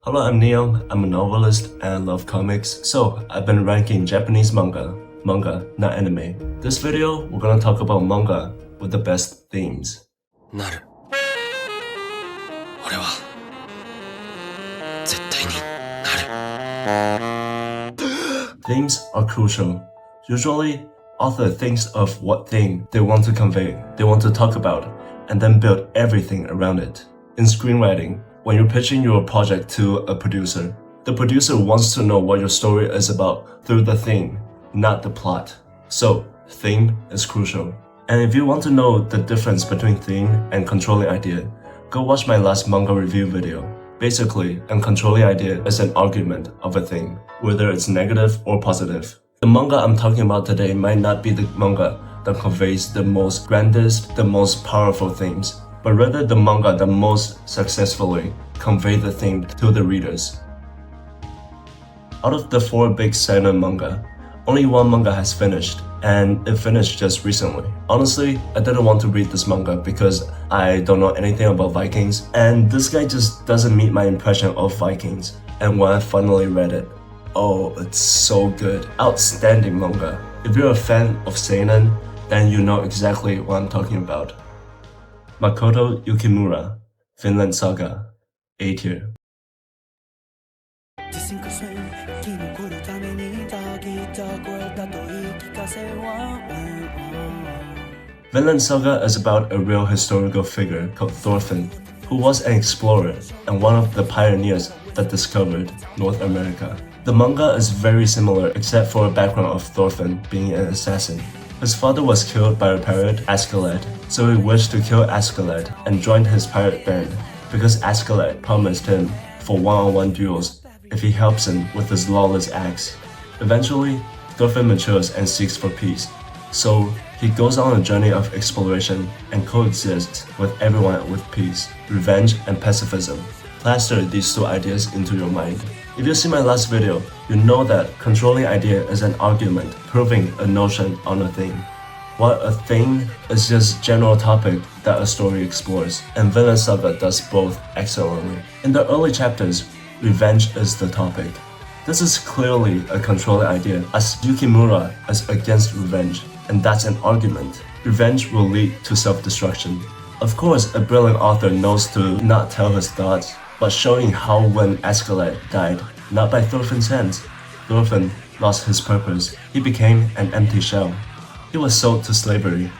Hello, I'm Neo. I'm a novelist and love comics. So I've been ranking Japanese manga, not anime. This video, we're gonna talk about manga with the best themes. なる。俺は絶対になる。 Themes are crucial. Usually, author thinks of what theme they want to convey, they want to talk about, and then build everything around it. In screenwriting, when you're pitching your project to a producer, the producer wants to know what your story is about through the theme, not the plot. So, theme is crucial. And if you want to know the difference between theme and controlling idea, go watch my last manga review video. Basically, a controlling idea is an argument of a theme, whether it's negative or positive. The manga I'm talking about today might not be the manga that conveys the most grandest, the most powerful themes, but rather the manga that most successfully convey the theme to the readers. Out of the 4 big seinen manga, only one manga has finished, and it finished just recently. Honestly, I didn't want to read this manga because I don't know anything about Vikings, and this guy just doesn't meet my impression of Vikings. And when I finally read it, oh, it's so good. Outstanding manga. If you're a fan of seinen, then you know exactly what I'm talking about. Makoto Yukimura, Vinland Saga, A tier. Vinland Saga is about a real historical figure called Thorfinn, who was an explorer and one of the pioneers that discovered North America. The manga is very similar except for a background of Thorfinn being an assassin. His father was killed by a pirate, Askeladd, so he wished to kill Askeladd and joined his pirate band because Askeladd promised him for one-on-one duels if he helps him with his lawless acts. Eventually, Thorfinn matures and seeks for peace, so he goes on a journey of exploration and coexists with everyone with peace, revenge, and pacifism. Plaster these 2 ideas into your mind. If you see my last video, you know that controlling idea is an argument proving a notion on a theme, while a theme is just general topic that a story explores, and Vinland Saga does both excellently. In the early chapters, revenge is the topic. This is clearly a controlling idea as Yukimura is against revenge, and that's an argument. Revenge will lead to self-destruction. Of course, a brilliant author knows to not tell his thoughts, but showing how when Askeladd died, not by Thorfinn's hands, Thorfinn lost his purpose. He became an empty shell. He was sold to slavery,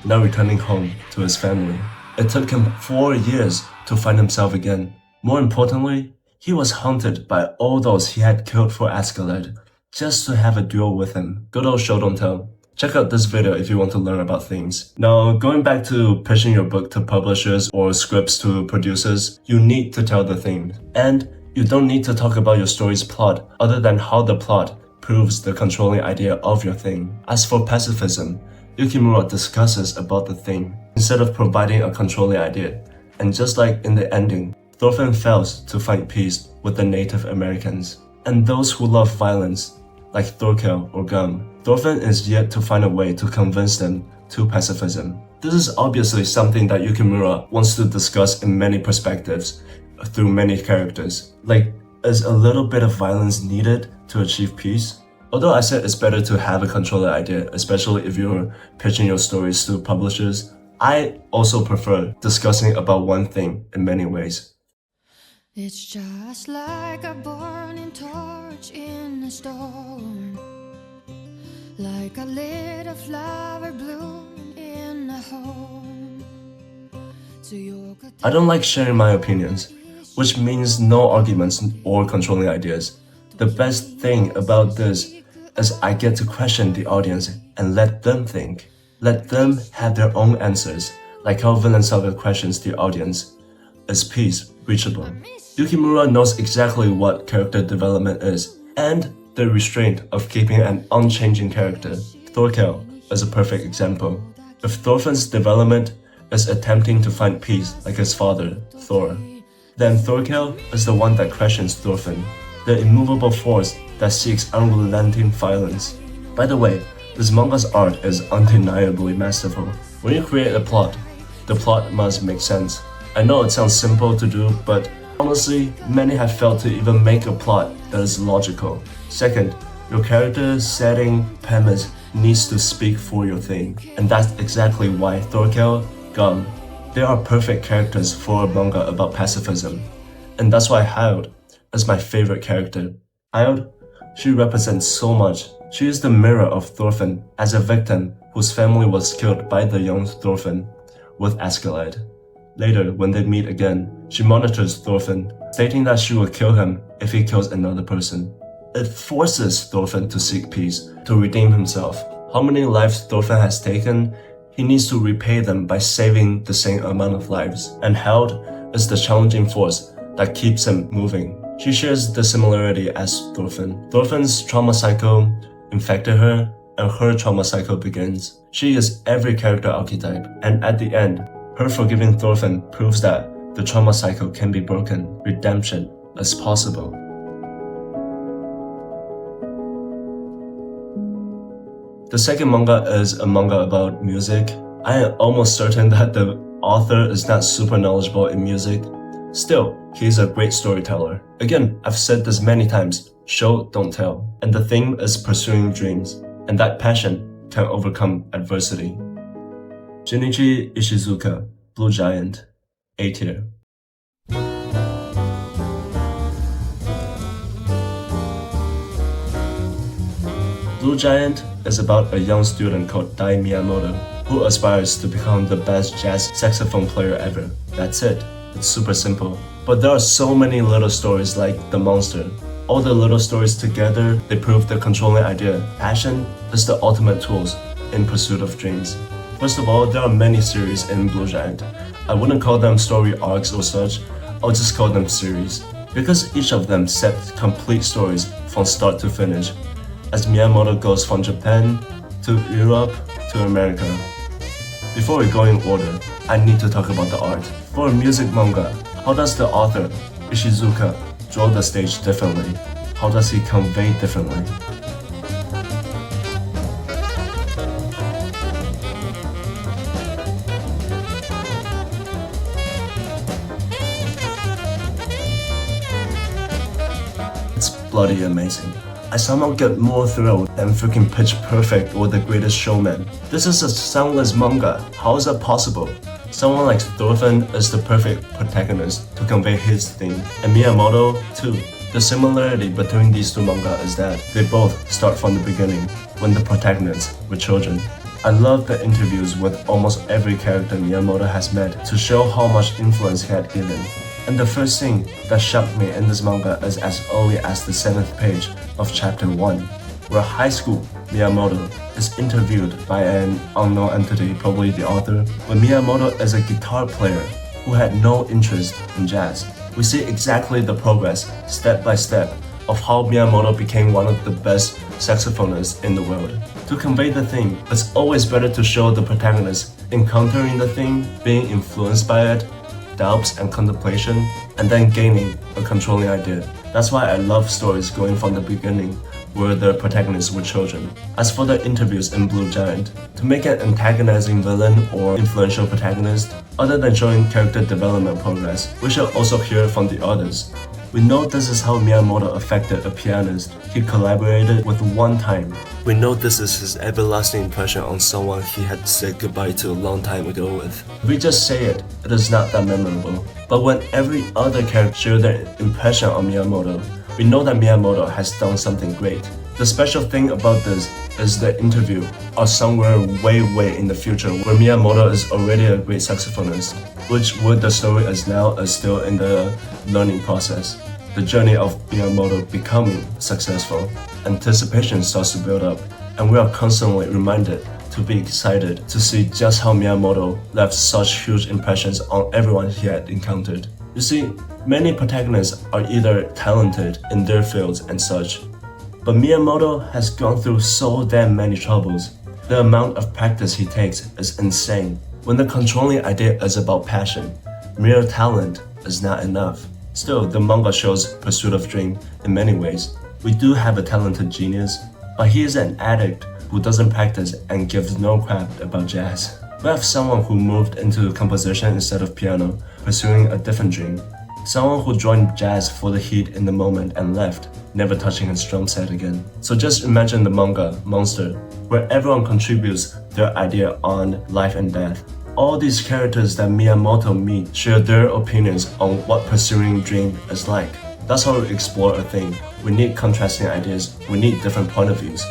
now returning home to his family. It took him 4 years to find himself again. More importantly, he was haunted by all those he had killed for Askeladd, just to have a duel with him. Good old show don't tell. Check out this video if you want to learn about themes. Now, going back to pitching your book to publishers or scripts to producers, you need to tell the theme. And you don't need to talk about your story's plot other than how the plot proves the controlling idea of your theme. As for pacifism, Yukimura discusses about the theme instead of providing a controlling idea. And just like in the ending, Thorfinn fails to find peace with the Native Americans. And those who love violence, like Thorkel or Gum, Thorfinn is yet to find a way to convince them to pacifism. This is obviously something that Yukimura wants to discuss in many perspectives, through many characters. Like, is a little bit of violence needed to achieve peace? Although I said it's better to have a controller idea, especially if you're pitching your stories to publishers, I also prefer discussing about one thing in many ways. It's just like a burning torch in a storm, like a little flower bloom in a home. I don't like sharing my opinions, which means no arguments or controlling ideas. The best thing about this is I get to question the audience and let them think. Let them have their own answers, like how Vinland Saga questions the audience. Is peace reachable? Yukimura knows exactly what character development is, and the restraint of keeping an unchanging character. Thorkel is a perfect example. If Thorfinn's development is attempting to find peace like his father, Thor, then Thorkel is the one that questions Thorfinn, the immovable force that seeks unrelenting violence. By the way, this manga's art is undeniably masterful. When you create a plot, the plot must make sense. I know it sounds simple to do, but Honestly, many have failed to even make a plot that is logical. Second, your character, setting, premise needs to speak for your thing. And that's exactly why Thorkel, Gun, they are perfect characters for a manga about pacifism. And that's why Hyde is my favorite character. Hyde, she represents so much. She is the mirror of Thorfinn as a victim whose family was killed by the young Thorfinn with Askeladd. Later, when they meet again, she monitors Thorfinn, stating that she will kill him if he kills another person. It forces Thorfinn to seek peace, to redeem himself. How many lives Thorfinn has taken, he needs to repay them by saving the same amount of lives. And Hyde is the challenging force that keeps him moving. She shares the similarity as Thorfinn. Thorfinn's trauma cycle infected her, and her trauma cycle begins. She is every character archetype, and at the end, her forgiving Thorfinn proves that the trauma cycle can be broken. Redemption is possible. The second manga is a manga about music. I am almost certain that the author is not super knowledgeable in music. Still, he is a great storyteller. Again, I've said this many times, show, don't tell. And the theme is pursuing dreams, and that passion can overcome adversity. Junichi Ishizuka, Blue Giant, A tier. Blue Giant is about a young student called Dai Miyamoto who aspires to become the best jazz saxophone player ever. That's it. It's super simple. But there are so many little stories like The Monster. All the little stories together, they prove the controlling idea. Passion is the ultimate tools in pursuit of dreams. First of all, there are many series in Blue Giant. I wouldn't call them story arcs or such, I'll just call them series. Because each of them set complete stories from start to finish, as Miyamoto goes from Japan to Europe to America. Before we go in order, I need to talk about the art. For a music manga, how does the author, Ishizuka, draw the stage differently? How does he convey differently? It's bloody amazing. I somehow get more thrilled than freaking Pitch Perfect or The Greatest Showman. This is a soundless manga. How is that possible? Someone like Thorfinn is the perfect protagonist to convey his theme, and Miyamoto too. The similarity between these two manga is that they both start from the beginning, when the protagonists were children. I love the interviews with almost every character Miyamoto has met to show how much influence he had given. And the first thing that shocked me in this manga is as early as the 7th page of chapter 1, where high school Miyamoto is interviewed by an unknown entity, probably the author, when Miyamoto is a guitar player who had no interest in jazz. We see exactly the progress, step by step, of how Miyamoto became one of the best saxophonists in the world. To convey the theme, it's always better to show the protagonist encountering the theme, being influenced by it, doubts and contemplation, and then gaining a controlling idea. That's why I love stories going from the beginning, where the protagonists were children. As for the interviews in Blue Giant, to make an antagonizing villain or influential protagonist, other than showing character development progress, we should also hear from the others. We know this is how Miyamoto affected a pianist he collaborated with one time. We know this is his everlasting impression on someone he had said goodbye to a long time ago with. If we just say it, it is not that memorable. But when every other character shares their impression on Miyamoto, we know that Miyamoto has done something great. The special thing about this is the interview are somewhere way in the future where Miyamoto is already a great saxophonist, which where the story is now is still in the learning process. The journey of Miyamoto becoming successful, anticipation starts to build up, and we are constantly reminded to be excited to see just how Miyamoto left such huge impressions on everyone he had encountered. You see, many protagonists are either talented in their fields and such, but Miyamoto has gone through so damn many troubles. The amount of practice he takes is insane. When the controlling idea is about passion, mere talent is not enough. Still, the manga shows pursuit of dream in many ways. We do have a talented genius, but he is an addict who doesn't practice and gives no crap about jazz. We have someone who moved into composition instead of piano, pursuing a different dream. Someone who joined jazz for the heat in the moment and left, never touching his drum set again. So just imagine the manga, Monster, where everyone contributes their idea on life and death. All these characters that Miyamoto meet share their opinions on what pursuing dream is like. That's how we explore a thing. We need contrasting ideas, we need different point of views.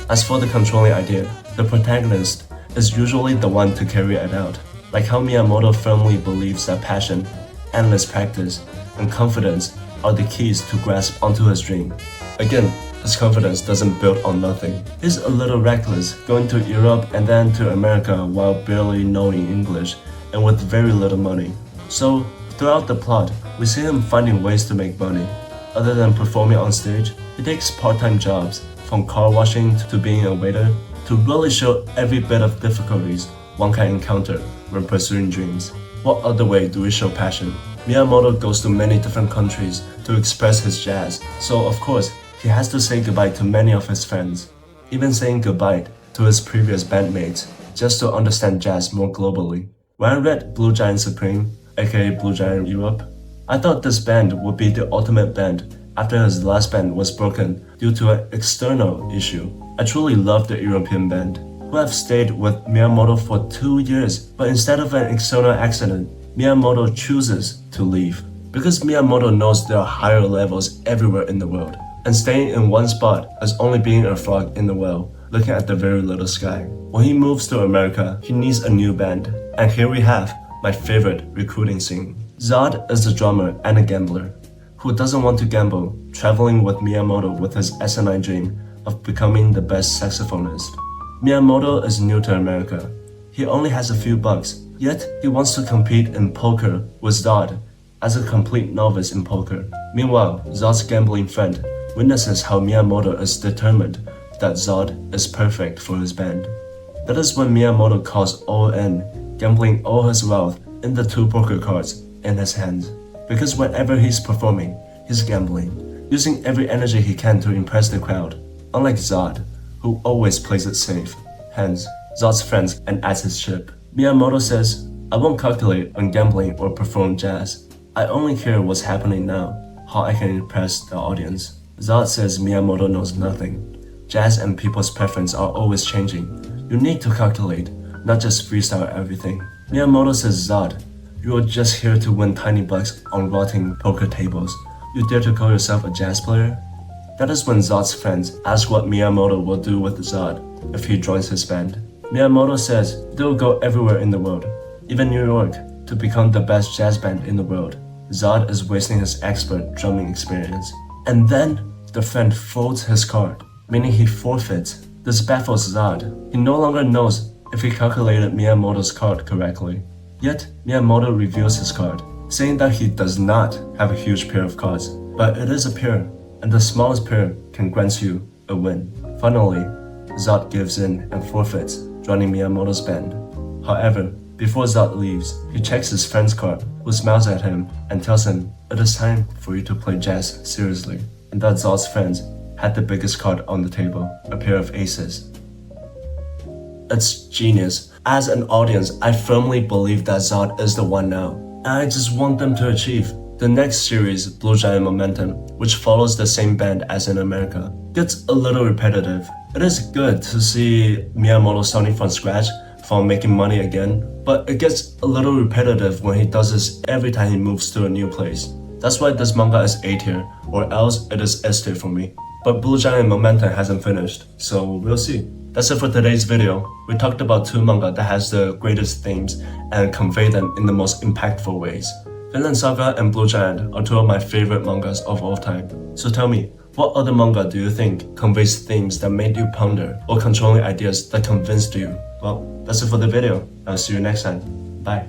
As for the controlling idea, the protagonist is usually the one to carry it out. Like how Miyamoto firmly believes that passion, endless practice, and confidence are the keys to grasp onto his dream. Again, his confidence doesn't build on nothing. He's a little reckless, going to Europe and then to America while barely knowing English and with very little money. So, throughout the plot, we see him finding ways to make money. Other than performing on stage, he takes part-time jobs, from car washing to being a waiter, to really show every bit of difficulties one can encounter when pursuing dreams. What other way do we show passion? Miyamoto goes to many different countries to express his jazz, so of course, he has to say goodbye to many of his friends, even saying goodbye to his previous bandmates, just to understand jazz more globally. When I read Blue Giant Supreme, aka Blue Giant Europe, I thought this band would be the ultimate band after his last band was broken due to an external issue. I truly love the European band, who have stayed with Miyamoto for 2 years, but instead of an external accident, Miyamoto chooses to leave. Because Miyamoto knows there are higher levels everywhere in the world, and staying in one spot is only being a frog in the well, looking at the very little sky. When he moves to America, he needs a new band, and here we have my favorite recruiting scene. Zod is a drummer and a gambler, who doesn't want to gamble, traveling with Miyamoto with his asinine dream of becoming the best saxophonist. Miyamoto is new to America. He only has a few bucks, yet he wants to compete in poker with Zod as a complete novice in poker. Meanwhile, Zod's gambling friend witnesses how Miyamoto is determined that Zod is perfect for his band. That is when Miyamoto calls all in, gambling all his wealth in the 2 poker cards in his hands. Because whenever he's performing, he's gambling, using every energy he can to impress the crowd, unlike Zod, who always plays it safe. Hence, Zod's friends and adds his chip. Miyamoto says, I won't calculate on gambling or perform jazz. I only care what's happening now, how I can impress the audience. Zod says Miyamoto knows nothing. Jazz and people's preference are always changing. You need to calculate, not just freestyle everything. Miyamoto says, Zod, you are just here to win tiny bucks on rotting poker tables. You dare to call yourself a jazz player? That is when Zod's friends ask what Miyamoto will do with Zod if he joins his band. Miyamoto says they will go everywhere in the world, even New York, to become the best jazz band in the world. Zod is wasting his expert drumming experience. And then the friend folds his card, meaning he forfeits. This baffles Zod. He no longer knows if he calculated Miyamoto's card correctly. Yet, Miyamoto reveals his card, saying that he does not have a huge pair of cards, but it is a pair, and the smallest pair can grant you a win. Finally, Zod gives in and forfeits, joining Miyamoto's band. However, before Zod leaves, he checks his friend's card, who smiles at him and tells him it is time for you to play jazz seriously, and that Zod's friends had the biggest card on the table, a pair of aces. It's genius. As an audience, I firmly believe that Zod is the one now, and I just want them to achieve. The next series, Blue Giant Momentum, which follows the same band as in America, gets a little repetitive. It is good to see Miyamoto starting from scratch, from making money again, but it gets a little repetitive when he does this every time he moves to a new place. That's why this manga is A tier, or else it is S tier for me. But Blue Giant Momentum hasn't finished, so we'll see. That's it for today's video. We talked about 2 manga that has the greatest themes and convey them in the most impactful ways. Vinland Saga and Blue Giant are 2 of my favorite mangas of all time. So tell me, what other manga do you think conveys themes that made you ponder or controlling ideas that convinced you? Well, that's it for the video. I'll see you next time. Bye.